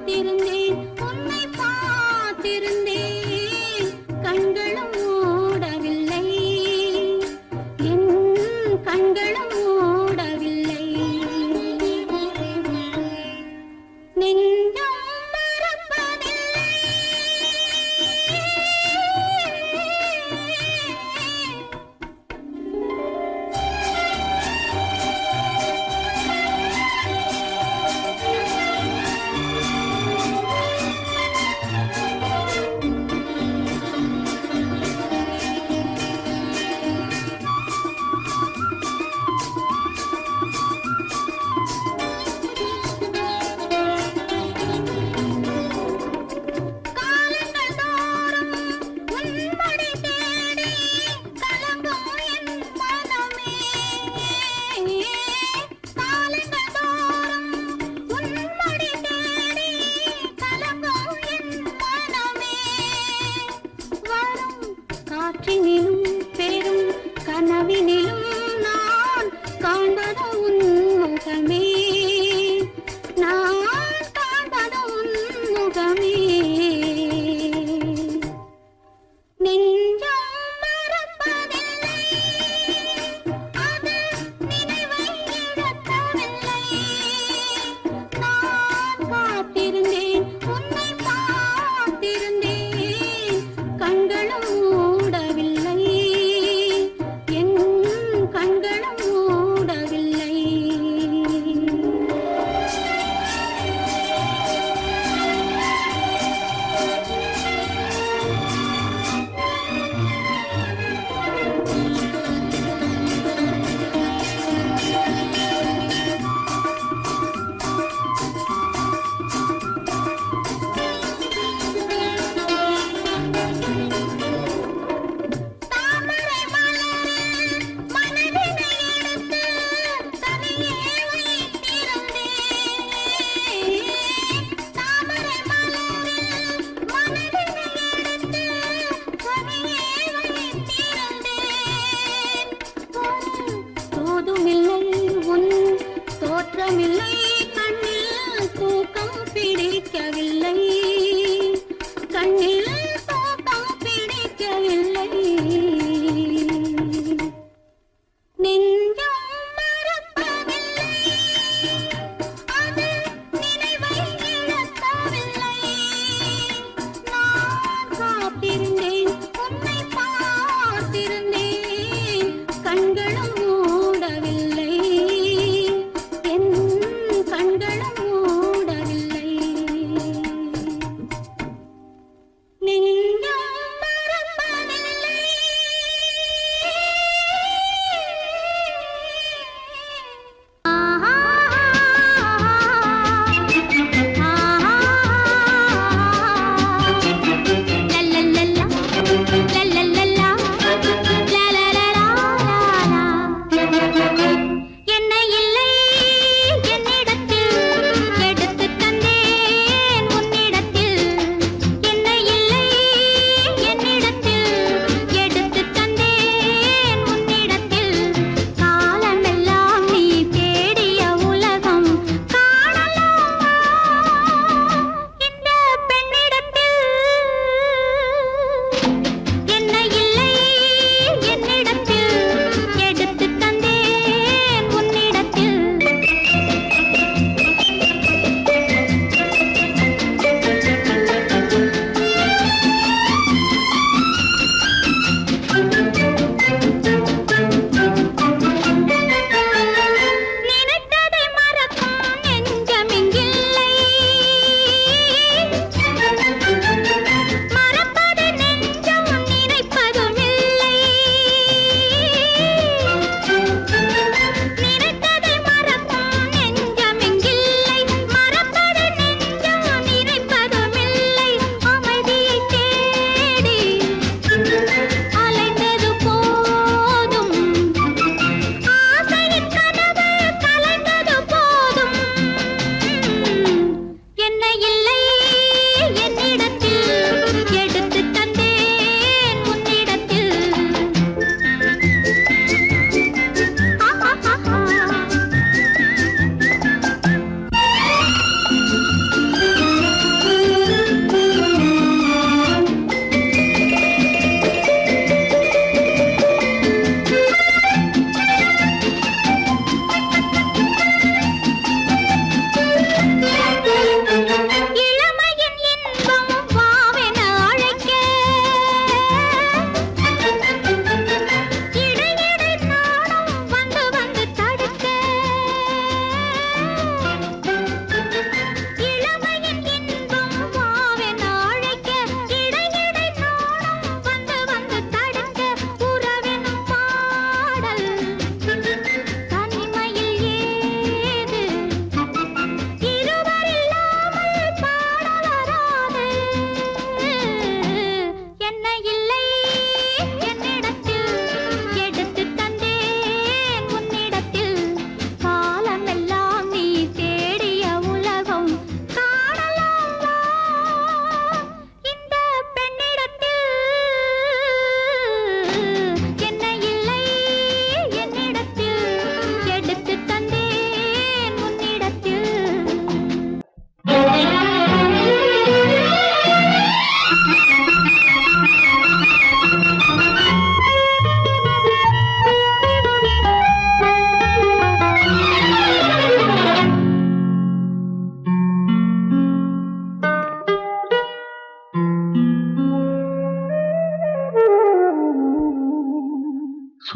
காத்திருந்தேன் உன்னை பார்த்திருந்தேன் கண்களும் மூடவில்லை என் கண்களும் மூடவில்லை நெஞ்சம் மறப்பதில்லை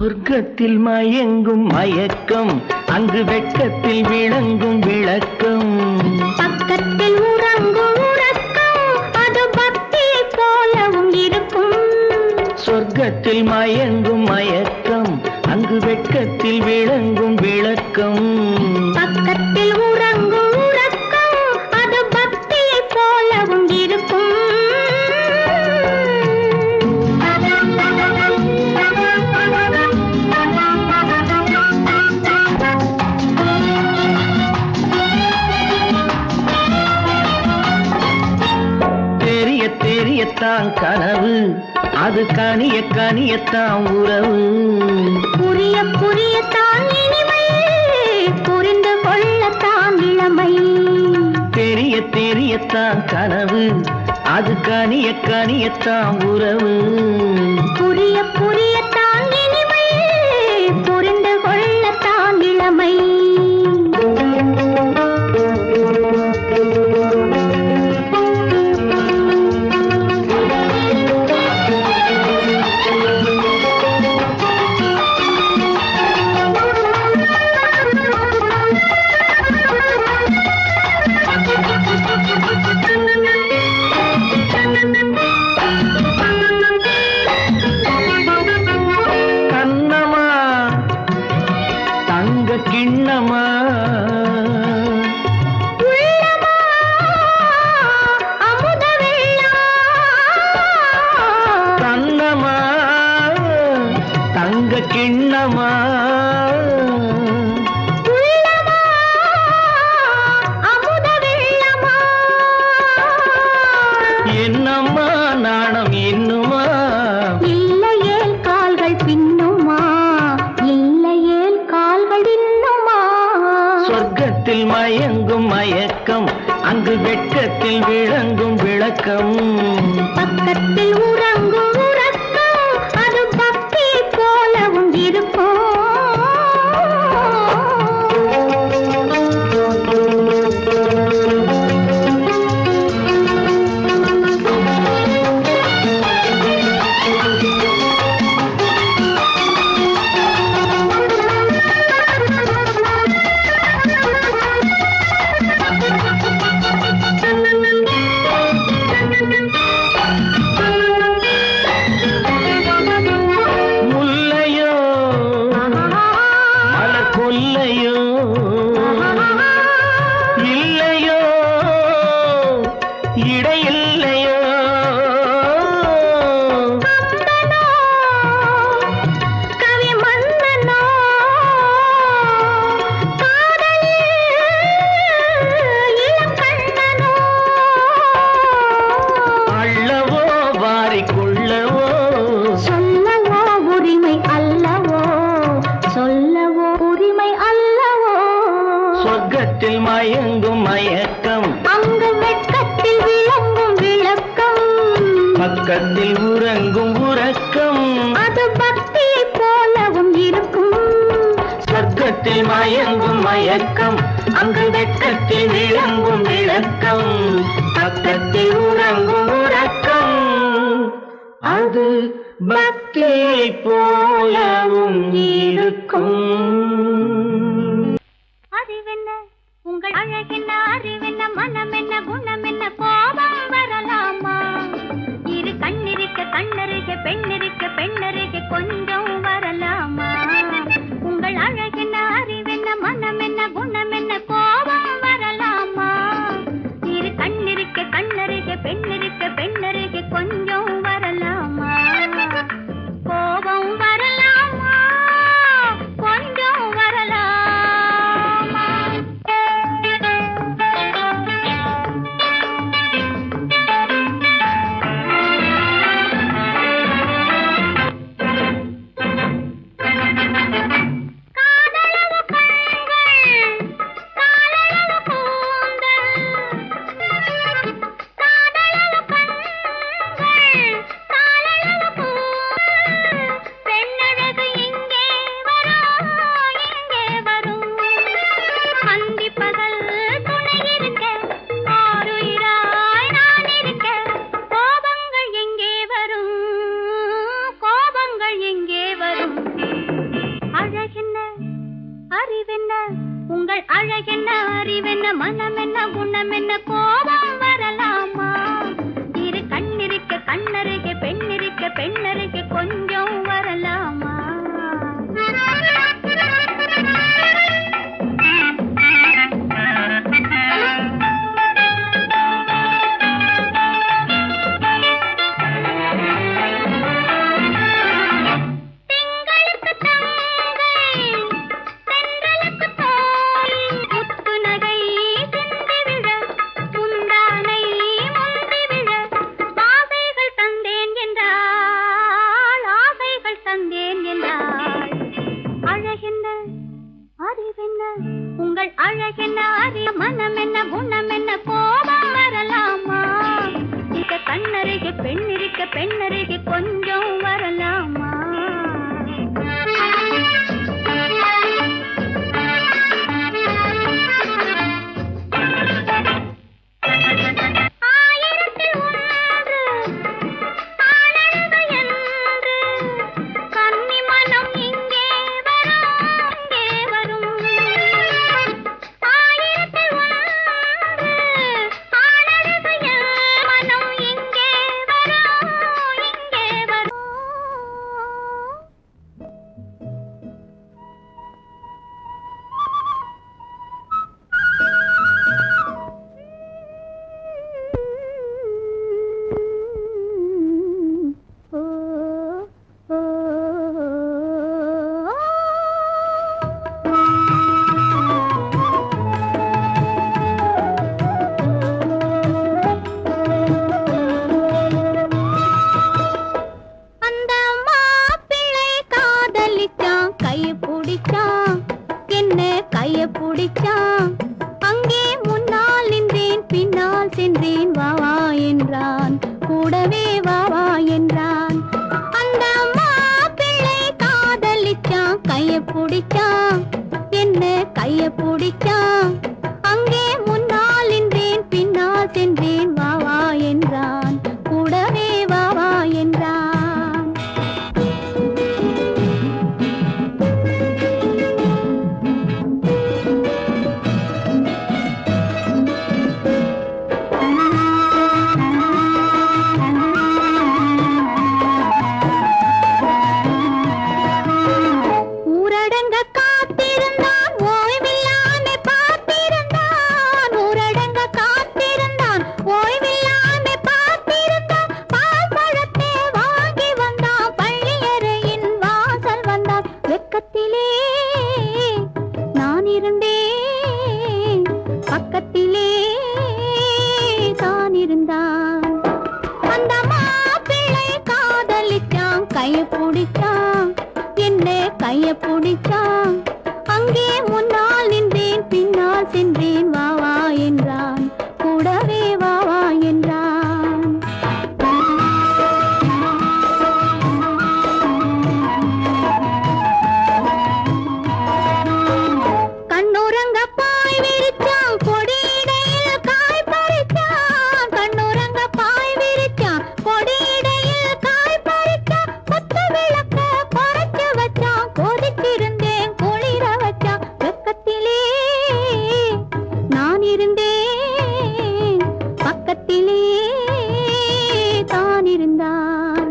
சொர்க்கத்தில் மயங்கும் மயக்கம், அங்கு வெட்கத்தில் விளங்கும் விளக்கம். பக்கத்தில் உறங்கும் உறக்கம், அது பக்தியை போலவும் இருக்கும். சொர்க்கத்தில் மயங்கும் மயக்கம், அங்கு வெட்கத்தில் விளங்கும் விளக்கம். பக்கத்தில் உறங்கும் உறக்கம், அது பக்தியை போலவும் இருக்கும். தெரிய தெரியத்தான் கனவு, அது கனிய கனியத்தான் உறவு. புரிய புரியத்தான் இனிமை, புரிந்து கொள்ளத்தான் இளமை. தெரிய தெரியத்தான் கனவு, அது கனிய கனியத்தான் உறவு. புரிய புரியத்தான் இனிமை, புரிந்து கொள்ளத்தான் இளமை. கண்ணமா தங்க கிண்ணமா, உள்ளமா அமுத வெள்ளம். கண்ணமா தங்க கிண்ணமா, உள்ளமா அமுத வெள்ளமா. என்னம்மா நாணம் இன்னுமா, இல்லையேல் கால்கள் பின்னுமா, இல்லையேல் கால்கள் இன்னுமா. சொர்க்கத்தில் மயங்கும் மயக்கம், அங்கு வெட்கத்தில் விளங்கும் விளக்கம். பக்கத்தில் உறங்கும் உறக்கம், அது பக்தியை போலவும் இருக்கும். முல்லையோ மலர் கொல்லையோ, இல்லையோ இடையில்லையோ. கம்பனோ, கவி மன்னனோ, காதலில் இளம் கண்ணனோ. அள்ளவோ வாரிக்குள்ளவோ, சொல்லவோ உரிமை அல்லவோ, சொல்லவோ உரிமை அல்லவோ. சொர்க்கத்தில் மயங்கும் மயக்கம், அங்கு வெட்கத்தில் விளங்கும் விளக்கம். பக்கத்தில் உறங்கும் உறக்கம். அது பக்தியை போலவும் இருக்கும். சொர்க்கத்தில் மயங்கும் மயக்கம், அங்கு வெட்கத்தில் விளங்கும் விளக்கம். பக்கத்தில் உறங்கும் உறக்கம், அது பக்தியை போலவும் இருக்கும். அறிவென்ன உங்கள் அழகென்ன, அறிவென்ன மனம் என்ன, குணம் என்ன, கோபம் வரலாமா? இரு கண்ணிருக்க கண்ணருக, பெண்ணிருக்க பெண்ணருக, கொஞ்சம் வரலாமா? உங்கள் அழகென்ன, அறிவென்ன மனம் என்ன, குணம் என்ன, கோபம் வரலாமா? இரு கண்ணிருக்க கண்ணருக, பெண்ணிருக்க பெண்ணருக, கொஞ்சம் வரலாமா? கோபம் வரலாமா, கொஞ்சம் வரலாமா? காதலவு பிடிச்சான். அங்கே முன்னால் நின்றேன், பின்னால் சென்றேன். வா வா என்றான், கூடவே வா வா என்றான். கண்ணுறங்க பாய் விரிச்சான், கொடியிடையில் காய் பறிச்சான். கண்ணுறங்க பாய் விரிச்சான், கொடியிடையில் காய் பறிச்சான். குத்து விளக்க குறைச்சு வச்சான், கொதிச்சிருந்தேன் குளிர வச்சான். வெக்கத்திலே நான் இருந்தேன், பக்கத்திலே தான் இருந்தான்.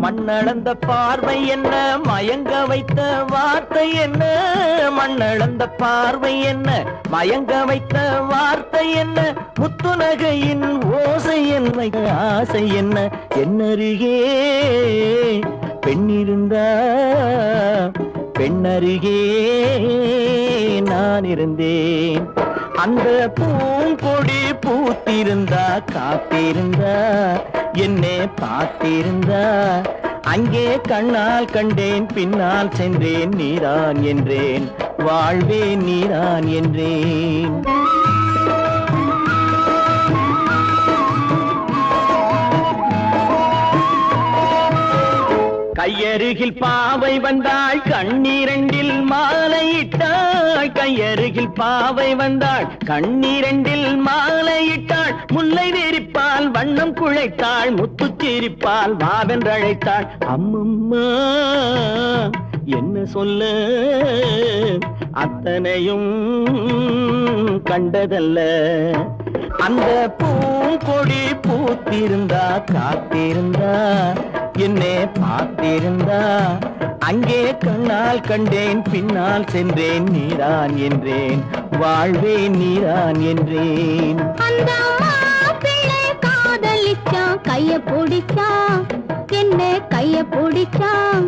மண்ணளந்த பார்வை என்ன, மயங்க வைத்த வார்த்தை என்ன? மண்ணளந்த பார்வை என்ன, மயங்க வைத்த வார்த்தை என்ன? முத்துநகையின் ஓசை என்ன, ஆசை என்ன? என்னருகே பெண்ணிருந்தா, பெண்ணருகே நான் இருந்தேன். அந்த பூங்கொடி பூத்திருந்தா, காத்திருந்தா, என்னை பார்த்திருந்தா, அங்கே கண்ணால் கண்டேன், பின்னால் சென்றேன். நீதான் என்றேன், வாழ்வே நீதான் என்றேன். கையருகில் பாவை வந்தாள், கண்ணீரண்டில் மாலையிட்டாள். கையருகில் பாவை வந்தாள், கண்ணீரண்டில் மாலையிட்டாள். முல்லை நெறிப்பால் வண்ணம் குழைத்தாள், முத்துச்சிரிப்பால் வாவென்றழைத்தாள். அம்மம்மா என்ன சொல்ல, அத்தனையும் கண்டதல்ல. அந்த பூங்கொடி பூத்திருந்தா, காத்திருந்தா, என்னை பார்த்திருந்தா, அங்கே கண்ணால் கண்டேன், பின்னால் சென்றேன். நீதான் என்றேன், வாழ்வே நீதான் என்றேன். அந்த மாப்பிள்ளை காதலிச்சான், கைய பிடிச்சான், என்ன கைய பிடிச்சான்.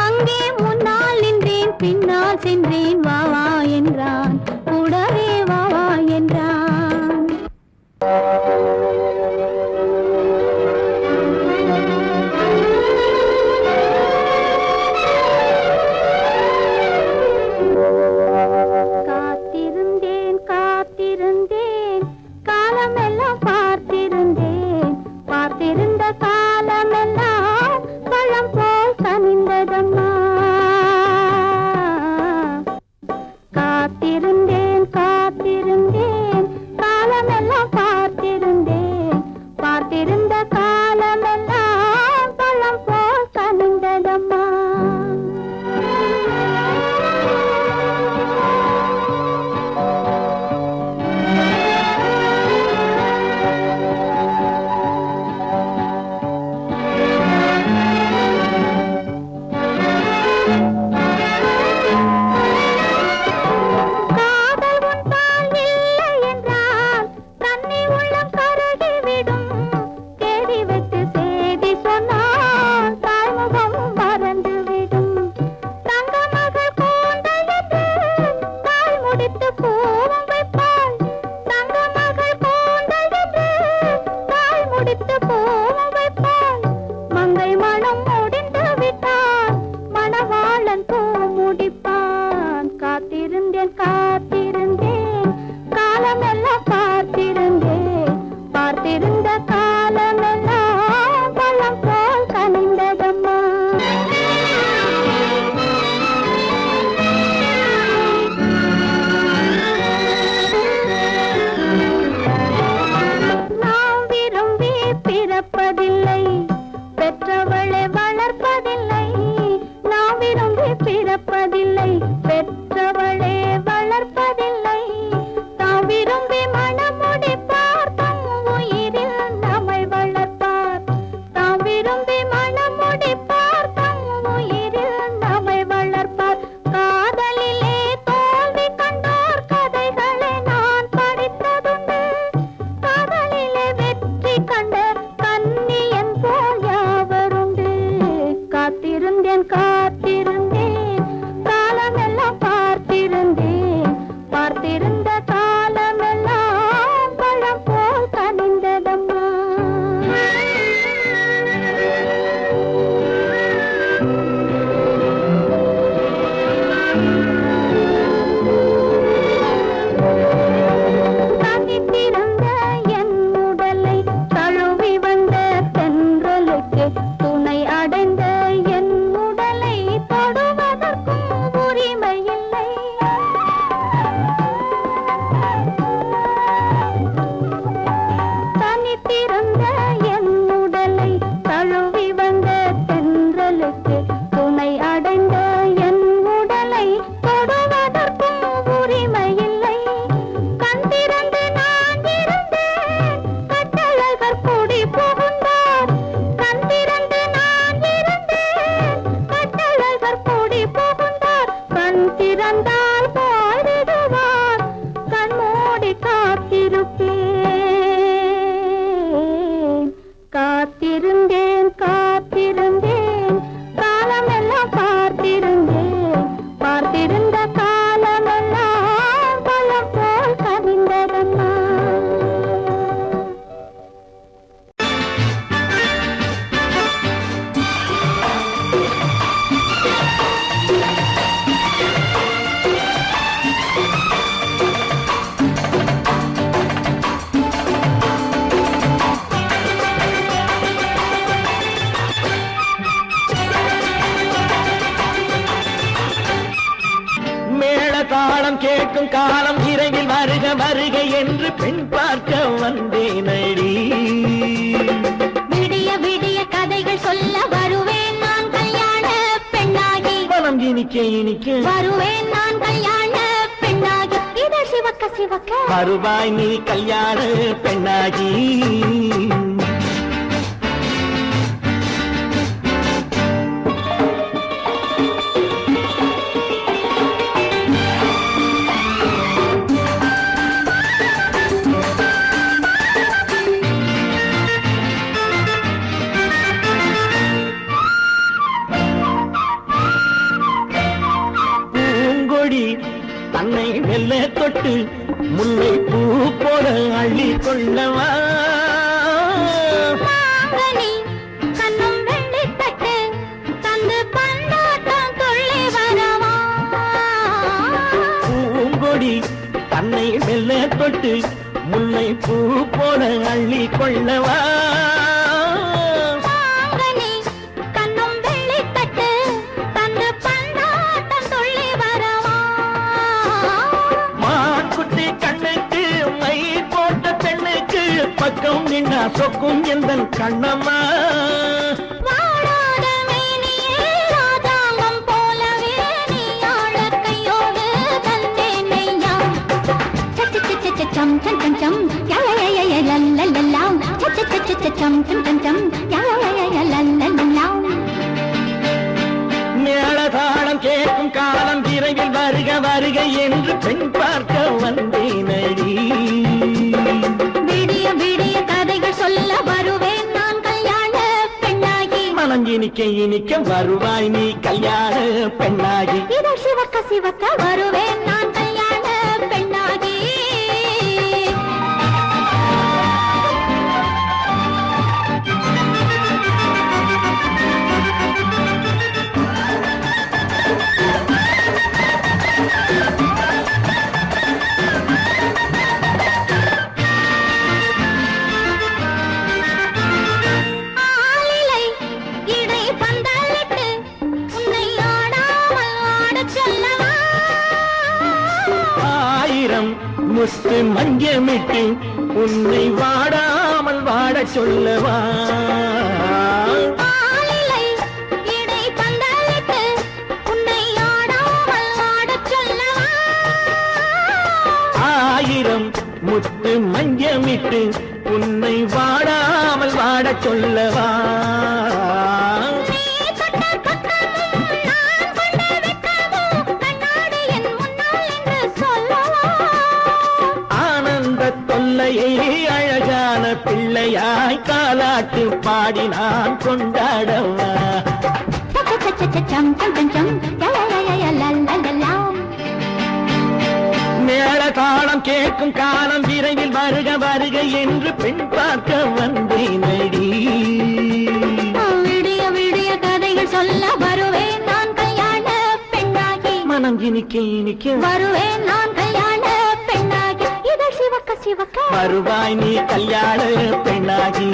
அங்கே முன்னால் நின்றேன், பின்னால் சென்றேன். வா வா என்றான், கூடவே வா வா என்றான். காத்திருந்தேன் காத்திருந்தேன், காலமெல்லாம் பார்த்திருந்தேன். பார்த்திருந்த காலமெல்லாம் பழம் போல் கனிந்ததம்மா. காத்திருந்தேன் காத்திருந்தேன், காலமெல்லாம் பார்த்திருந்தேன். பார்த்திருந்த காலமெல்லாம் பழம் போல் கனிந்ததம்மா. கேட்கும் காலம் விரைவில் வருக வருக என்று பெண் பார்க்க வந்தேனடி. விடிய விடிய கதைகள் சொல்ல வருவேன் நான் கல்யாண பெண்ணாகி. மனம் இனிக்க இனிக்க வருவேன் நான் கல்யாண பெண்ணாகி. இதழ் சிவக்க சிவக்க வருவாய் நீ கல்யாண பெண்ணாகி. தன்னை மெல்ல தொட்டு முல்லை பூ போல அள்ளி கொள்ளவா. கண்ணும் வெள்ளி தட்டு தந்து பந்தாட்டம் துள்ளி வரவா. பூங்கொடி தன்னை மெல்ல தொட்டு முல்லை பூ போல அள்ளி கொள்ளவா. பக்கம் நின்னா சொக்கும் எந்தன் கண்ணம்மா. வாழாத மேனியே ராஜாங்கம் போலவே நீ ஆள கையோடு தந்தேன் நெய்யா. சச்ச சச்ச சச்சம் சம் சம் சம் யய லல்லல்லாம். சச்ச சச்ச சச்சம் சம் சம் சம் யய லல்லல்லாம். மேளதாளம் கேட்கும் காலம் விரைவில் வருக வருக என்று பெண் பார்க்க வந்தேனடி. விடிய விடிய கதைகள் சொல்ல வருவேன் நான் கல்யாண பெண்ணாகி. மனம் இனிக்க இனிக்க வருவாய் நீ கல்யாண பெண்ணாகி. இதழ் சிவக்க சிவக்க வருவேன் நான் கல்யாண பெண்ணாகி. முத்து மஞ்சமிட்டு உன்னை வாடாமல் வாட சொல்லவா. ஆயிரம் முத்து மஞ்சமிட்டு உன்னை வாடாமல் வாட சொல்லவா. அழகான பிள்ளையாய் காலாட்டு பாடி நான் கொண்டாடவா. மேளதாளம் கேட்கும் காலம் விரைவில் வருக வருக என்று பெண் பார்க்க வந்தேனடி. விடிய விடிய கதைகள் சொல்ல வருவேன் நான் கல்யாண பெண்ணாகி. மனம் இனிக்க இனிக்க வருவேன் நான் கல்யாண பெண்ணாகி. இதழ் சிவக்க சிவக்க வருவாய் நீ கல்யாண பெண்ணாகி.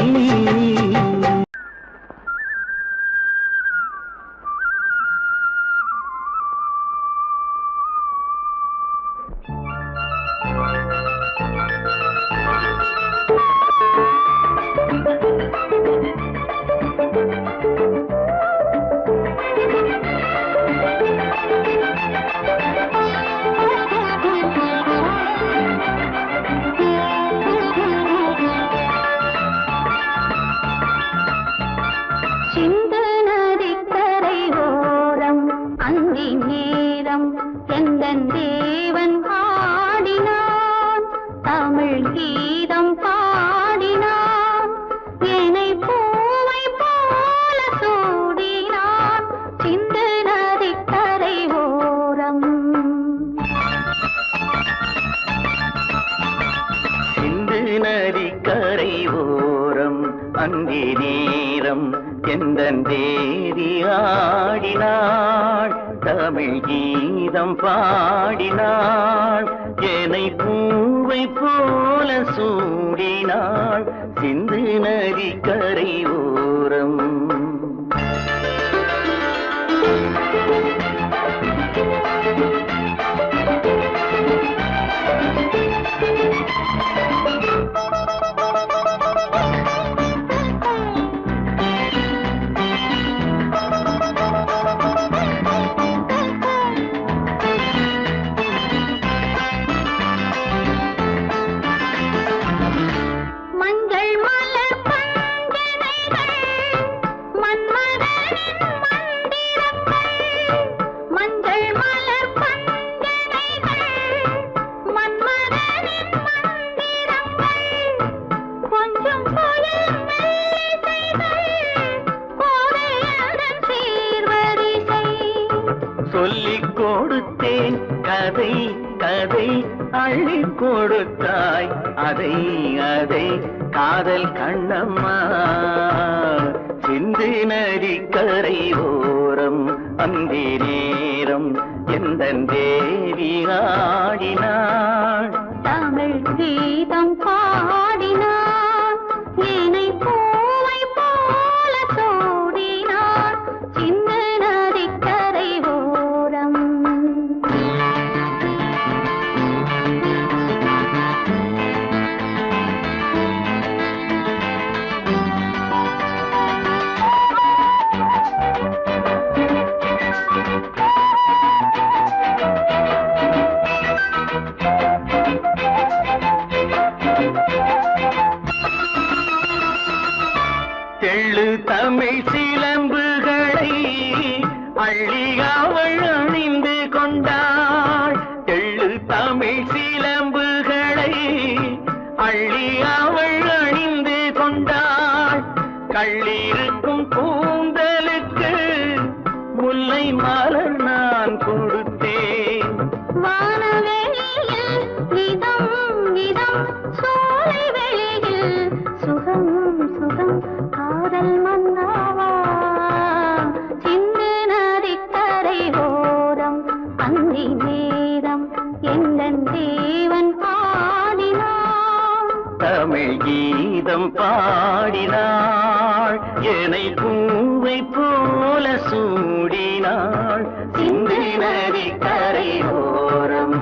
நதிக்கரை ஓரம் அந்தி நேரம் எந்தன் தேவி ஆடினாள். தமிழ் கீதம் பாடினாள். என்னை பூவை போல சூடினாள். சிந்து நதிக்கரை ஓரம். மஞ்சள் மலர் பஞ்சனைகள் மன்மதனின் மந்திரங்கள் மஞ்சள் மலர் பஞ்சனைகள் மன்மதனின் மந்திரங்கள் கொஞ்சம் கோயில் மெல்லிசைகள் கோதையதன் சீர்வரிசை சொல்லிக் கொடுத்தேன் கதை கதை அள்ளி கொடுத்தாய் அதை அதை காதல் கண்ணம்மா சிந்து நதிக்கரை ஓரம் அந்தி நேரம் எந்த தேவி ஆடினாள் தமிழ் கீதம் பாடினார் ஏனை பூவை போல சூடினார் சின்ன நதிக்கரை ஓரம் தெள்ளு தமிழ் சிலம்புகளை அள்ளி அவள் அணிந்து கொண்டாள் தெள்ளு தமிழ் சிலம்புகளை அள்ளி அவள் அணிந்து கொண்டாள் கள்ளிருக்கும் கூந்தலுக்கு முல்லை மலர் நான் கொடுத்தேன் வானவெளியில் இதம் இதம் சோலை வெளியில் சுகம் சுகம் காதல் மன்னாவா சிந்து நதிக்கரை ஓரம் அந்தி நேரம் எந்தன் தேவன் ஆடினான் தமிழ் கீதம் பாடினாள் என்னை பூவை போல சூடினாள் சிந்து நதிக்கரை ஓரம்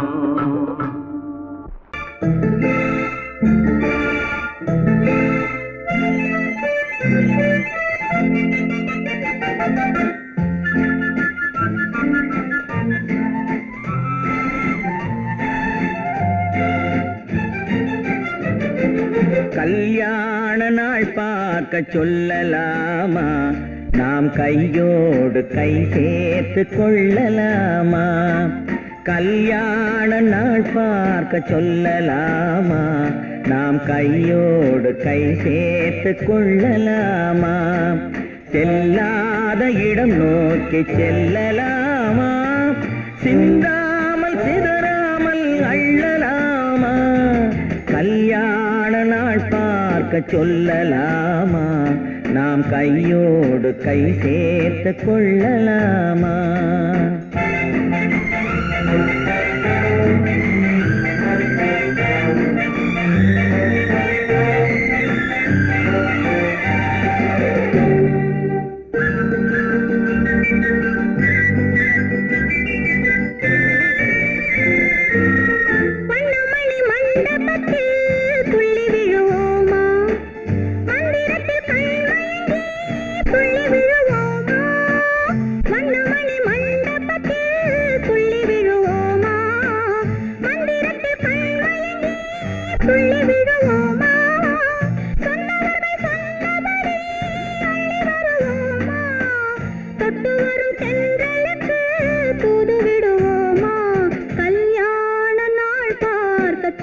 கல்யாண நாள் பார்க்க சொல்லலாமா நாம் கையோடு கை சேர்த்து கொள்ளலாமா கல்யாண நாள் பார்க்க சொல்லலாமா நாம் கையோடு கை சேர்த்து கொள்ளலாமா செல்லாத இடம் நோக்கி செல்லலாமா சிந்தாமல் சிதறாமல் அள்ளலாமா கல்யாண நாள் பார்க்க சொல்லலாமா நாம் கையோடு கை சேர்த்து கொள்ளலாமா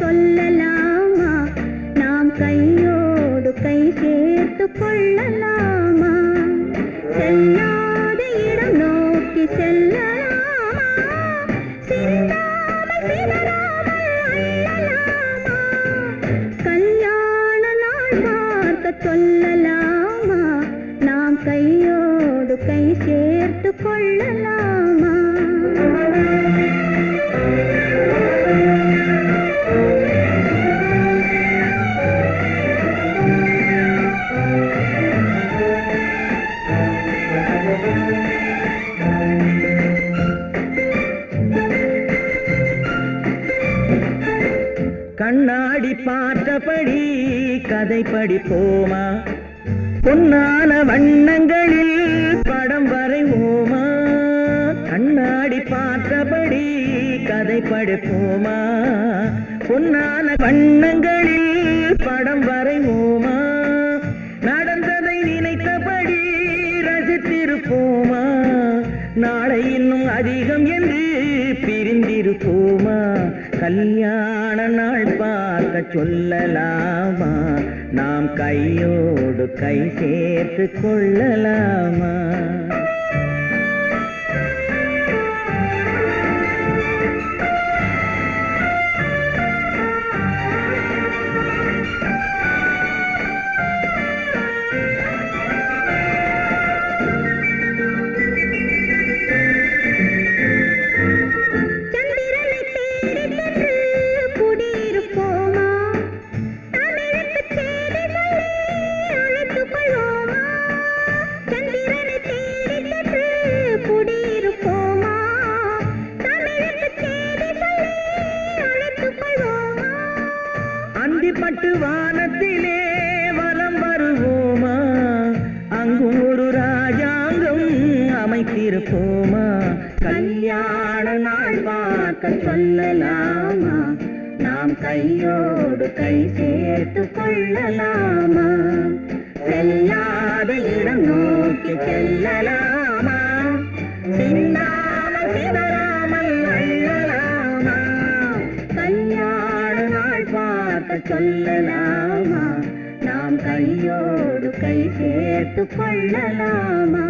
சொல்லலாமா நாம் கையோடு கை சேர்த்து கொள்ளலாமா செல்லாத இடம் நோக்கி செல்லலாமா சிந்தாமல் சிதறாமல் அள்ளலாமா கல்யாண நாள் பார்க்க சொல்லலாமா நாம் கையோடு கை சேர்த்து கொள்ளலாமா கண்ணாடி பார்த்தபடி கதை படிப்போமா பொன்னான வண்ணங்களில் படம் வரைவோமா கண்ணாடி பார்த்தபடி கதை படிப்போமா பொன்னான வண்ணங்களில் படம் வரைவோமா நாளை இன்னும் அதிகம் என்று பிரிந்திருப்போமா? கல்யாண நாள் பார்க்க சொல்லலாமா? நாம் கையோடு கை சேர்த்து கொள்ளலாமா? பட்டு வானத்திலே வலம் வருவோமா? அங்கும் ஒரு ராஜாங்கம் அமைத்திருப்போமா? கல்யாண நாள் பார்க்க சொல்லலாமா? நாம் கையோடு கை சேர்த்து கொள்ளலாமா? செல்லாத இடம் நோக்கி செல்லலாமா? சிந்தாமல் சிதறாமல் அள்ளலாமா? கல்யாண நாள் பார்க்க சொல்லலாமா? நாம் கையோடு கை சேர்த்து கொள்ளலாமா?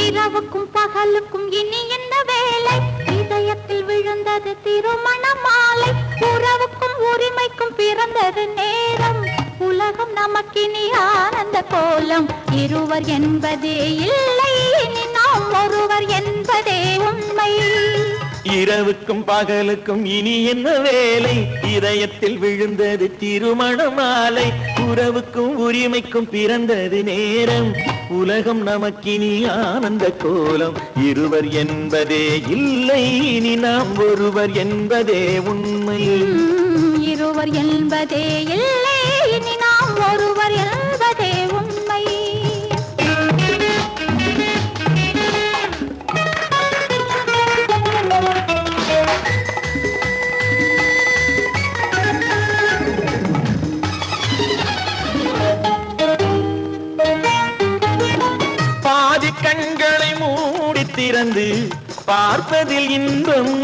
இரவுக்கும் பகலுக்கும் இனி என்ன வேலை? இதயத்தில் விழுந்தது திருமண மாலை. உறவுக்கும் உரிமைக்கும் பிறந்தது நேரம். உலகம் நமக்கினி ஆனந்த கோலம். இருவர் என்பதே இல்லை, இனி நாம் ஒருவர் என்பதே உண்மை. இரவுக்கும் பகலுக்கும் இனி என்ன வேலை? இதயத்தில் விழுந்தது திருமண மாலை. உறவுக்கும் உரிமைக்கும் பிறந்தது நேரம். உலகம் நமக்கினி ஆனந்த கோலம். இருவர் என்பதே இல்லை, இனி நாம் ஒருவர் என்பதே உண்மை. இருவர் என்பதே இல்லை, இனி நாம் ஒருவர் என்பதே உண்மை. பாதி கண்களை மூடி திறந்து பார்ப்பதில் இன்பம்.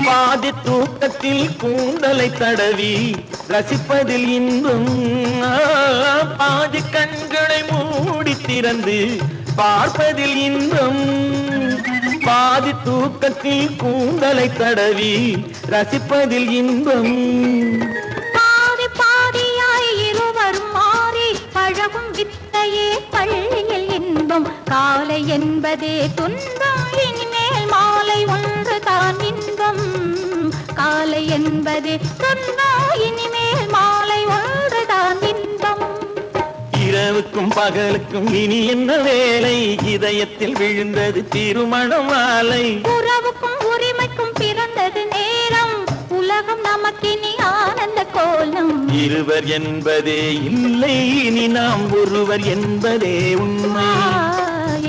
பாதி தூக்கத்தில் கூந்தலை தடவி ரசிப்பதில் இன்பம். பாதி கண்களை மூடி திறந்து பார்ப்பதில் இன்பம். பாதி தூக்கத்தில் கூந்தலை தடவி ரசிப்பதில் இன்பம். பாதி பாதியாய் இருவரும் மாறி பழகும் வித்தையே பள்ளியில் இன்பம். காலை என்பதே துன்பம், இனிமேல் மாலை ஒன்று தான் இன்பம். காலை என்பதே துன்பம், இனிமேல் மாலை ஒன்று தான் இன்பம். இரவுக்கும் பகலுக்கும் இனி என்ன வேலை? இதயத்தில் விழுந்தது திருமண மாலை. உறவுக்கும் உரிமைக்கும் பிறந்தது நேரம். உலகம் நமக்கினி ஆனந்த கோலம். இருவர் என்பதே இல்லை, இனி நாம் ஒருவர் என்பதே உண்மை.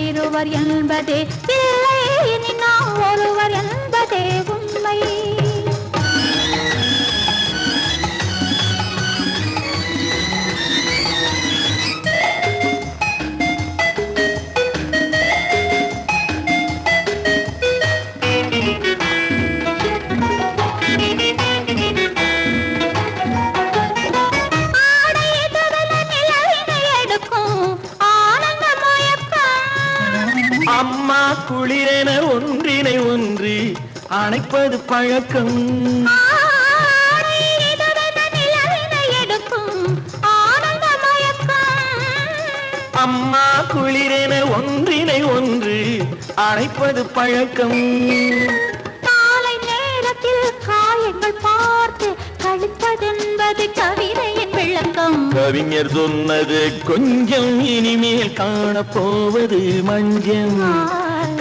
இருவர் என்பதே இல்லை, இனி நாம் ஒருவர் என்பதே உண்மை. அம்மா குளிரென ஒன்றினை ஒன்று அணைப்பது பழக்கம். அம்மா குளிரென ஒன்றினை ஒன்று அணைப்பது பழக்கம். காலை நேரத்தில் காயங்கள் பார்த்து கழிப்பதென்பது கவிதையின் விளக்கம். கவிஞர் சொன்னது கொஞ்சம், இனிமேல் காணப்போவது மஞ்சள்.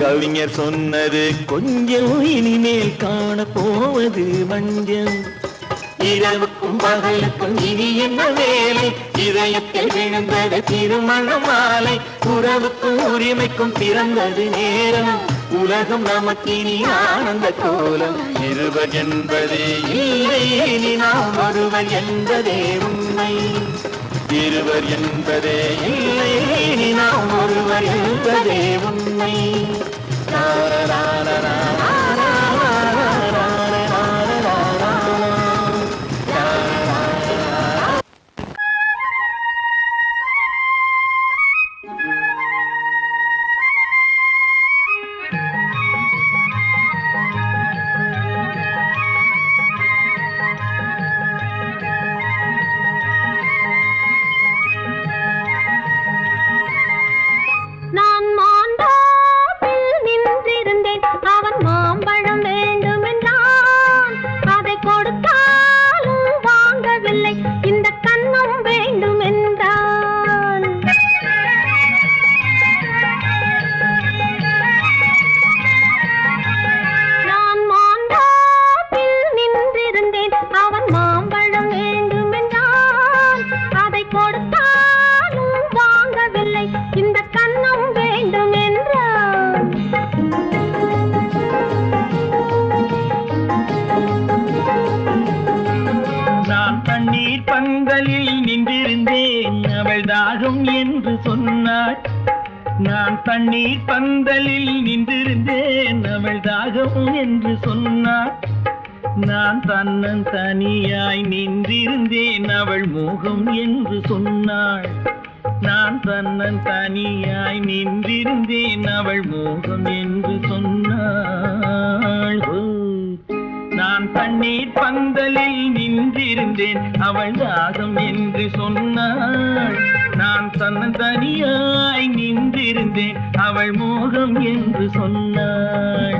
கவிஞர் சொன்னது கொஞ்சம், இனிமேல் காணப்போவது மஞ்சள். இரவுக்கும் பகலுக்கும் இனி என்ன வேலை? இதயத்தில் விழுந்தது திருமண மாலை. உறவுக்கும் உரிமைக்கும் பிறந்தது நேரம். உலகம் நமக்கினி ஆனந்த கோலம். இருவர் என்பதே இல்லை, இனி நாம் ஒருவர் என்பதே உண்மை. இருவர் என்பதே இல்லை, இனி நாம் ஒருவர் என்பதே உண்மை. நான் மாண்டாப்பில் நின்றிருந்தேன், அவன் மாம்பழம் வேண்டுமென்றான். அதை கொடுத்தாலும் வாங்கவில்லை, இந்த கன்னம் வேண்டுமென்றான். நான் மாண்டாப்பில் நின்றிருந்தேன், அவன் மாம்பழம் வேண்டுமென்றான். அதை கொடுத்தாலும் வாங்கவில்லை, இந்த கன்னம் வேண்டும் என்றான். நான் தண்ணீர் பந்தலில் நின்றிருந்தேன், அவள் தாகம் என்று சொன்னாள். நான் தண்ணீர் பந்தலில் நின்றிருந்தேன், அவள் தாகம் என்று சொன்னாள். நான் தன்னன் தனியாய் நின்றிருந்தேன், அவள் மோகம் என்று சொன்னாள். நான் தன்னன் தனியாய் நின்றிருந்தேன், அவள் மோகம் என்று சொன்னாள். நான் தண்ணீர் பந்தலில் நின்றிருந்தேன், அவள் தாகம் என்று சொன்னாள். நான் தன்னன் தனியாய் நின்றிருந்தேன், அவள் மோகம் என்று சொன்னாள்.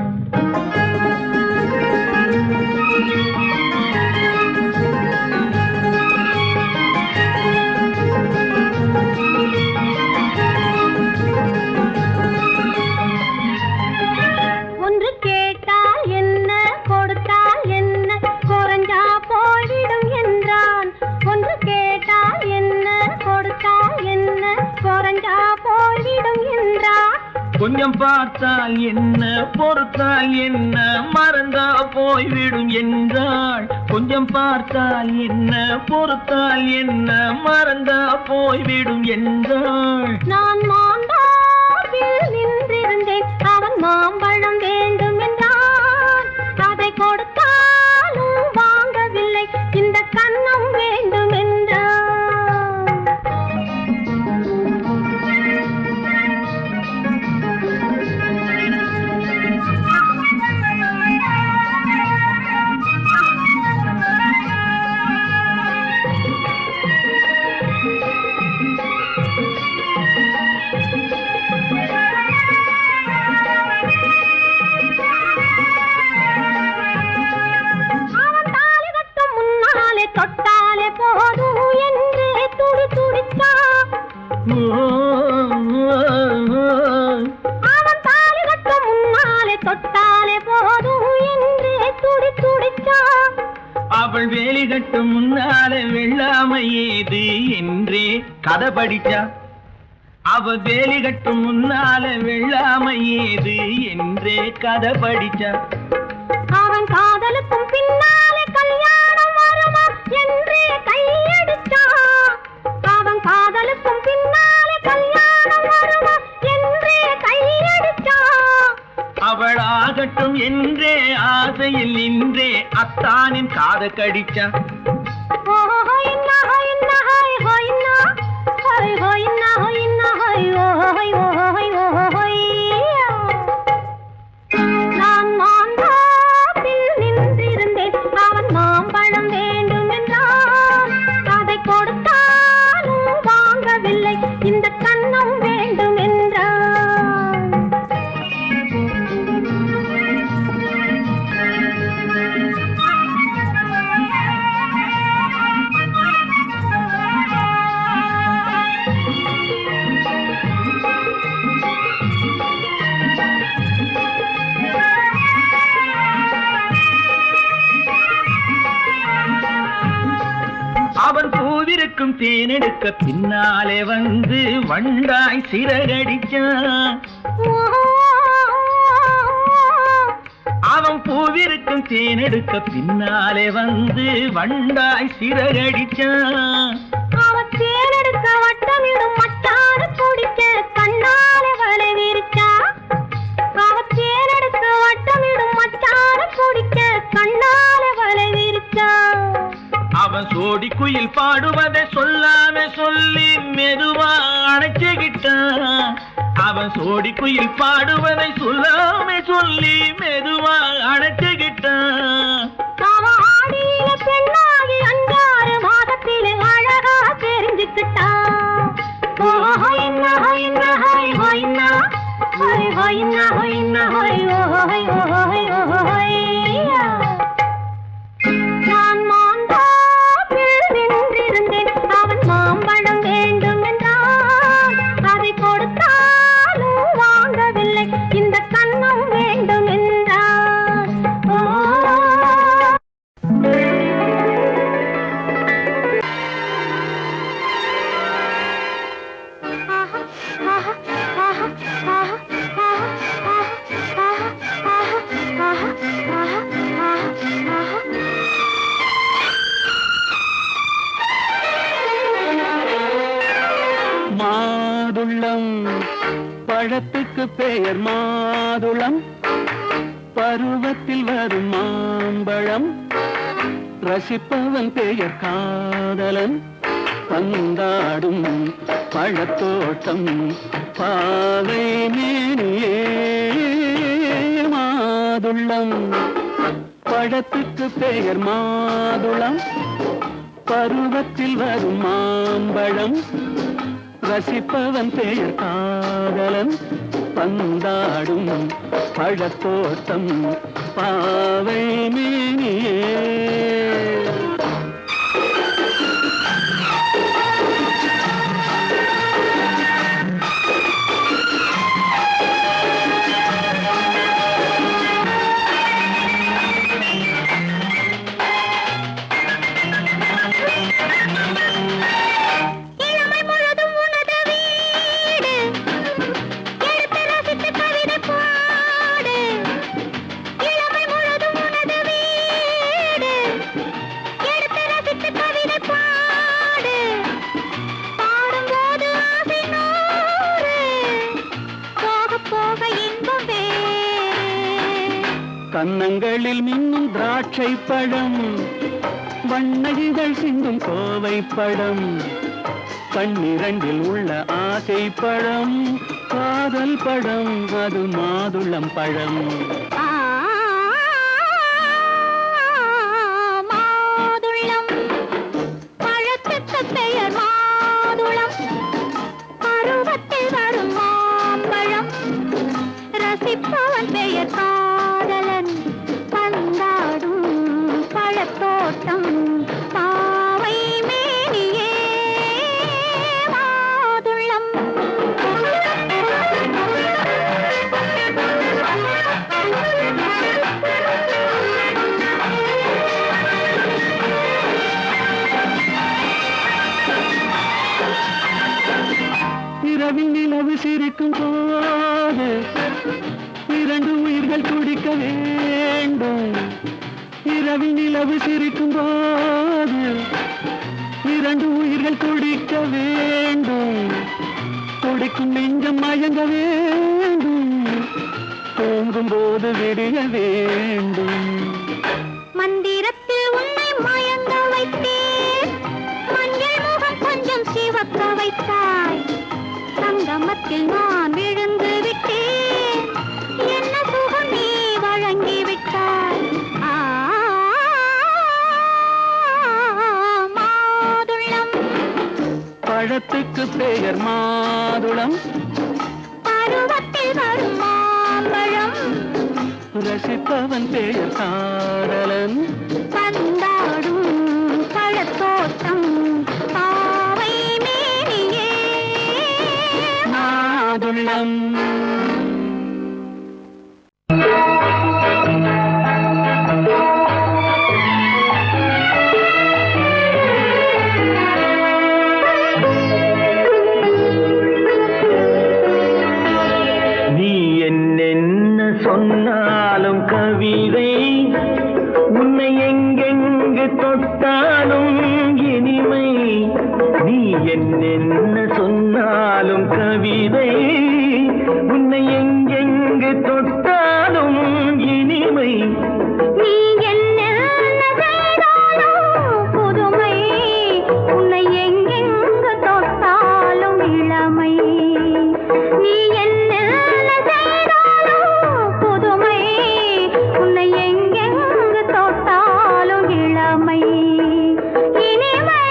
ஒன்று கேட்டால் என்ன, கொடுத்தால் என்ன, குறைஞ்சா போய்விடும் என்றான். ஒன்று கேட்டால் என்ன, கொடுத்தால் என்ன, குறைஞ்சா போய்விடும் என்றான். கொஞ்சம் பார்த்தால் என்ன, பொறுத்தால் என்ன, மறந்தா போய்விடும் என்றாள். கொஞ்சம் பார்த்தால் என்ன, பொறுத்தால் என்ன, மறந்தா போய்விடும் என்றாள். நான் மாண்டாப்பில் நின்றிருந்தேன், அவன் மாம்பழம் வேண்டும் என்றான். அதை கொடுத்தாலும் வாங்கவில்லை, இந்த கன்னம் வேண்டும் என்றான். அவன் தாலி கட்டும் முன்னாலே தொட்டாலே போதும் என்றே துடி துடித்தான். அவன் தாலி கட்டும் முன்னாலே தொட்டாலே போதும் என்றே துடி துடித்தான். அவள் வேலி கட்டும் முன்னாலே வெள்ளாமை ஏது என்றே கதை படிச்சா. அவள் வேலி கட்டும் முன்னாலே வெள்ளாமை ஏது என்றே கதை படிச்சா. அவன் காதலுக்கும் பின்னாலே கல்யாணம் வருமா என்றே கையடிச்சான். அவன் காதலுக்கும் பின்னாலே கல்யாணம் வருமா என்றே கையடிச்சான். அவள் ஆகட்டும் என்றே ஆசையில் நின்றே அத்தானின் காத கடிச்சா. நான் மாண்டாப்பில் நின்றிருந்தேன், அவன் மாம்பழம் வேண்டும் என்றான். அதை கொடுத்தாலும் வாங்கவில்லை, இந்த கன்னம் வேண்டும் என்றான். அவன் பூவிருக்கும் தேனெடுக்க பின்னாலே வந்து வண்டாய் சிறகடிச்சான். மட்டும் தேனெடுக்க பின்னாலே வந்து வண்டாய் சிறகடிச்சான். அவன் தேனெடுக்க வட்டமிடும் மட்டான குடிக்க கண்ணால வலை விரிச்சா. அவன் தேனெடுக்க வட்டமிடும் மட்டான குடிக்க கண்ணால வலை விரிச்சா. அவன் சோடி குயில் பாடுவதை சொல்லாம சொல்லி மெதுவா அணைச்சுக்கிட்டான். அவன் சோடி குயில் பாடுவதை சொல்லாம சொல்லி மெதுவா அணைச்சுக்கிட்டான். அவன் ஆடியில பெண்ணாகி 5 மாதத்திலே அழகா தெரிஞ்சுக்கிட்டான். நான் மாந்தாப்பில் நின்றிருந்தேன். அவன் மாம்பழம் வேண்டும் என்றான். அதை கொடுத்தாலும் வாங்கவில்லை. இந்த கண்ணம் வேண்டும் என்றான். மாதுளம் பழத்துக்கு பெயர் மாதுளம், பருவத்தில் வரும் மாம்பழம், ரசிப்பவன் பெயர் காதலன், பந்தாடும் பழத்தோட்டம் பாவை மேனியே. மாதுளம் பழத்துக்கு பெயர் மாதுளம், பருவத்தில் வரும் மாம்பழம், ரசிப்பவன் பெயர் காதலன், பந்தாடும் பழத்தோட்டம் பாவை மேனியே. கன்னங்களில் மின்னும் திராட்சை பழம், வண்ண இதழ் சிந்தும் கோவை பழம், கண்ணிரண்டில் உள்ள ஆசை பழம் காதல் பழம், அது மாதுளம் பழம். மாதுளம் பழத்துக்கு பெயர் மாதுளம், பருவத்தில் வரும் மாம்பழம், ரசிப்பவன் பெயர் காதலன், பந்தாடும் பழத்தோட்டம் பாவை மேனியே. மாதுளம் இரவில் நிலவு சிரிக்கும் போது 2 உயிர்கள் துடிக்க வேண்டும். இரவில் நிலவு சிரிக்கும் போது 2 உயிர்கள் துடிக்க வேண்டும். துடிக்கும் நெஞ்சம் மயங்க வேண்டும், தூங்கும் போது விடிய வேண்டும். மந்திரத்தில் உன்னை மயங்க வைத்தேன், மஞ்சள் முகம் கொஞ்சம் சிவக்க வைத்தாய். சங்கமத்தில் நான் விழுந்து விட்டேன், என்ன சுகம் நீ வழங்கி விட்டாய். மாதுளம் பழத்துக்கு பெயர் மாதுளம், பருவத்தில் வரும் மாம்பழம், ரசிப்பவன் பெயர் காதலன், பந்தாடும் பழத்தோட்டம் பாவை மேனியே. மாதுளம். நீ என்னென்ன சொன்னாலும் கவிதை உன்னை எங்கெங்கு தொட்டாலும் இனிமை, நீ என்னென்ன சொன்னாலும் கவிதை. உன்னை எங்கெங்கு தொட்டாலும் இனிமை, நீ என்ன செய்தாலும் புதுமை, உன்னை எங்கெங்கு தொட்டாலும் இளமை. நீ என்ன செய்தாலும் புதுமை, உன்னை எங்கெங்கு தொட்டாலும் இளமை. இனிமை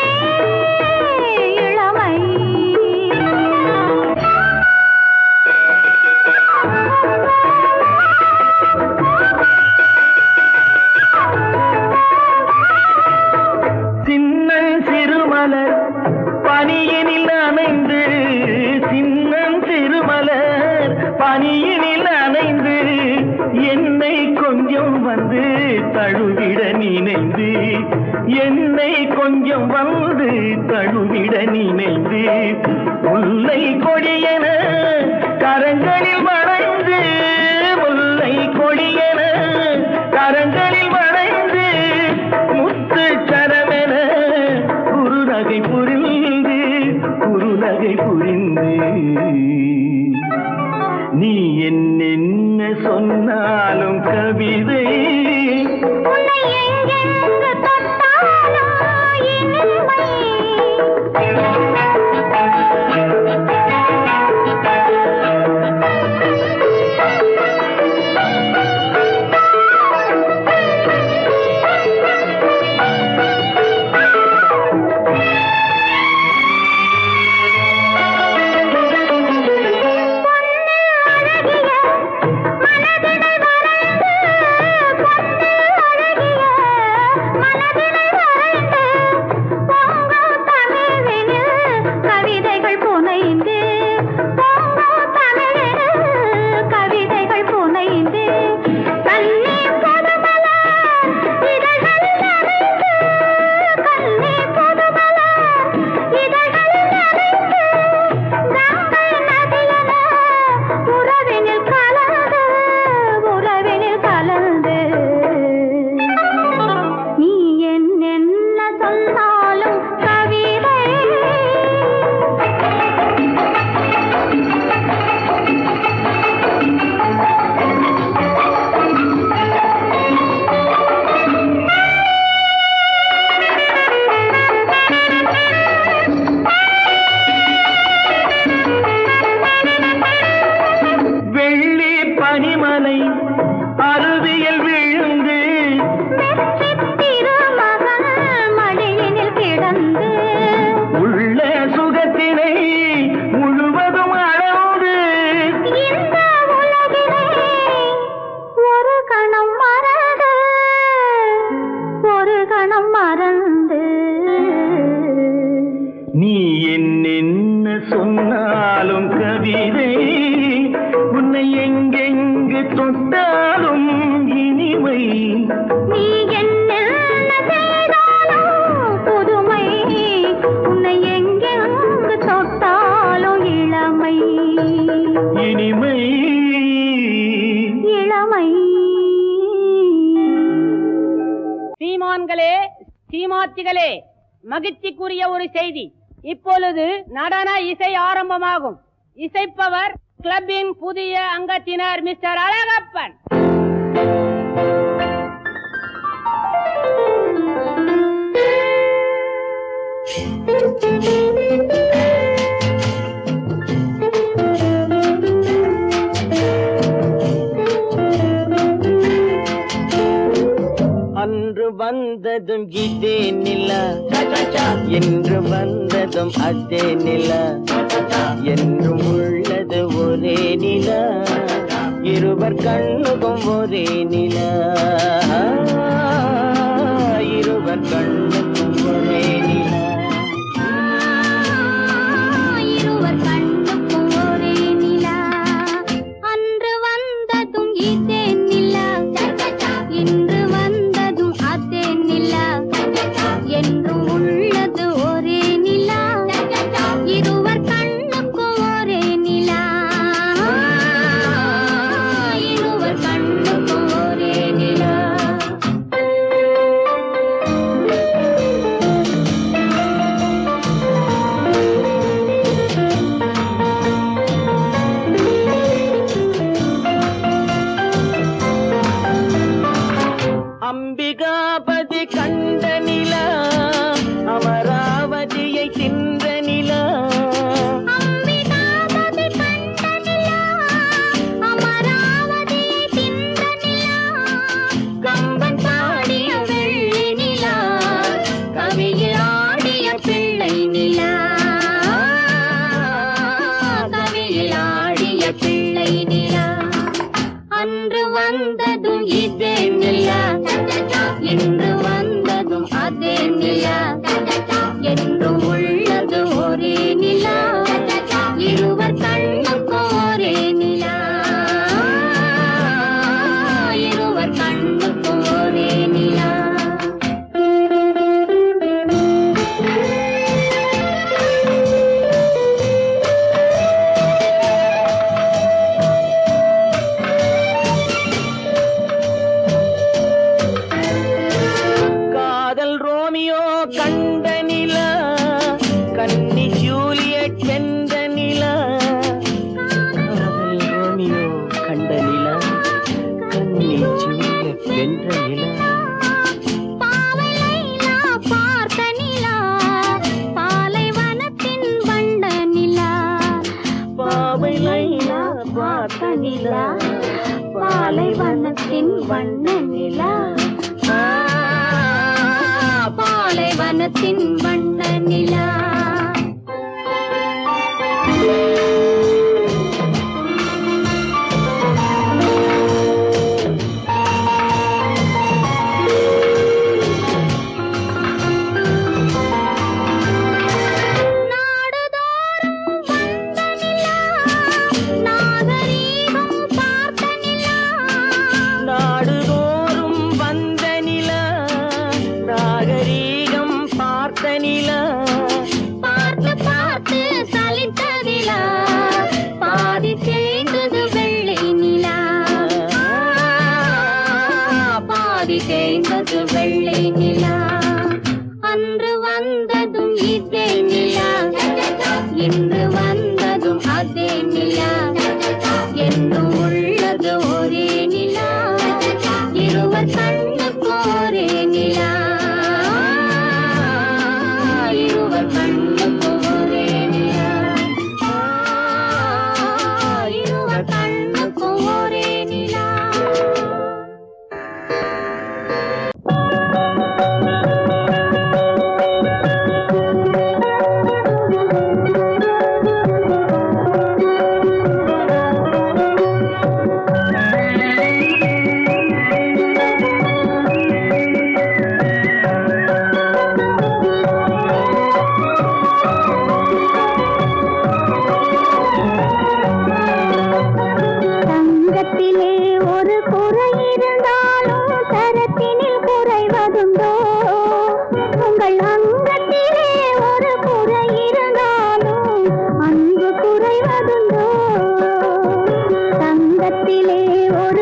இளமை. சின்னன் சிறுமலர் பனியினில் அணைந்து, சின்னன் சிறுமலர் பனியினில் அணைந்து, என்னை கொஞ்சம் வந்து தழுவிட நினைந்து, என்னை கொஞ்சம் வந்து தழுவிட நினைந்து, முல்லை கொடியென கரங்களில் வளைந்து, முல்லை கொடியென கரங்களில் வளைந்து, முத்து சரமென குறுநகை புரிந்து, குறுநகை புரிந்து, நீ என்னென்ன சொன்னாலும் கவிதை. உன்னை எங்கெங்கு தொட்டாலும் இனிமை. பனிமலை அருவியில் விழுந்து, திருமகன் மடியினில் கிடந்து, உள்ள சுகத்தினை முழுவதும் அளந்து, இந்த உலகினை ஒரு கணம் மறந்து, ஒரு கணம் மறந்து, நீ என்னென்ன சொன்னாலும் கவிதை. உன்னை எங்கெங்கு தொட்டாலும் இனிமை, நீ என்ன செய்தாலும் புதுமை, உன்னை எங்கெங்கு தொட்டாலும் இளமை. இனிமை இளமை. சீமான்களே, சீமாத்திகளே, மகிழ்ச்சிக்குரிய ஒரு செய்தி. இப்பொழுது நடன இசை ஆரம்பமாகும். இசைப்பவர் கிளப்பின் புதிய அங்கத்தினர் மிஸ்டர் அழகப்பன். அன்று வந்ததும் இதே நிலா, என்று வந்ததும் அதே நிலா, என்றும் உள்ளது ஒரே நிலா, இருவர் கண்ணுக்கும் ஒரே நிலா, இருவர் கண்ணுக்கும் ஒரே நிலா. இருவர் கண்ணுக்கும் ஒரே நிலா. அன்று வந்ததும் இதே நிலா, இன்று வந்ததும் அதே நிலா, என்றும் உள்ளது ஒரே நிலா, இருவர் கண்ணுக்கும் ஒரே நிலா, இருவர் கண்ணுக்கும் ஒரே நிலா. வென்ற நிலா பாவை லைலா பார்த்த நிலா பாலைவனத்தின் வண்ண நிலா பாவை லைலா பார்த்த நிலா பாலைவனத்தின் வண்ண நிலா பாலைவனத்தின் வண்ண நிலா வெள்ளை நிலா அன்று வந்ததும் இதே நிலா இன்று வந்ததும் அதே நிலா என்றும் உள்ளது ஒரே நிலா இருவர் கண்ணுக்கு ஒரே நிலா இருவர் கண்ணுக்கு ஒரே நிலா இருவர் கண்ணுக்கு ஒரே நிலா தங்கத்திலே ஒரு குறை இருந்தாலும் தரத்தினில் குறைவதுண்டோ உங்கள் அங்கத்திலே ஒரு குறை இருந்தாலும் அன்பு குறைவதுண்டோ தங்கத்திலே ஒரு